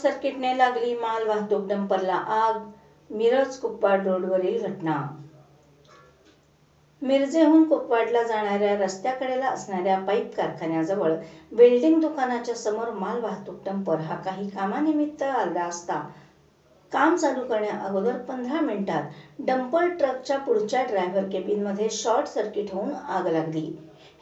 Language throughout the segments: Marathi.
सर्किटने लागली माल वाहतूक डंपरला आग. मिरज कुपवाड रोडवरील घटना. मिरजेहून कुपवाडला जाणाऱ्या रस्त्याकडेला असणाऱ्या पाईप कारखान्याजवळ वेल्डिंग दुकानाच्या समोर माल वाहतूक डंपर हा काही कामानिमित्त आला असता काम चालू करण्याअगोदर 15 मिनिटात डंपर ट्रकच्या पुढच्या ड्रायव्हर केबिनमध्ये शॉर्ट सर्किट होऊन आग लागली.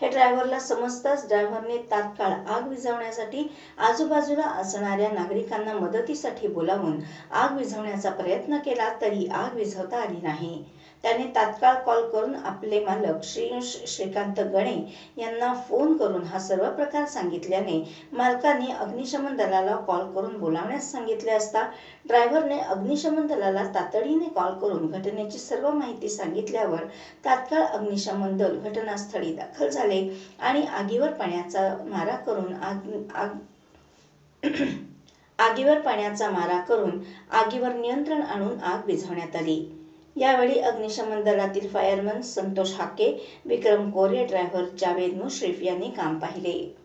हे ड्रायव्हरला समजताच ड्रायव्हरने तात्काळ आग विझवण्यासाठी आजूबाजूला असणाऱ्या नागरिकांना मदतीसाठी बोलावून आग विझवण्याचा प्रयत्न केला तरी आग विझवता आली नाही. त्याने तात्काळ कॉल करून आपले मालक श्रीकांत गणे यांना फोन करून हा सर्व प्रकार सांगितल्याने मालकाने अग्निशमन दलाला कॉल करून बोलावण्यास सांगितले असता ड्रायव्हरने अग्निशमन दलाला तातडीने कॉल करून घटनेची सर्व माहिती सांगितल्यावर तात्काळ अग्निशमन दल घटनास्थळी दाखल झाले आणि आगीवर पाण्याचा मारा करून आगीवर नियंत्रण आणून आग विझवण्यात आली. यावेळी अग्निशमन दलातील फायरमन संतोष हाके, विक्रम कोरे, ड्रायव्हर जावेद मुश्रीफ यांनी काम पाहिले.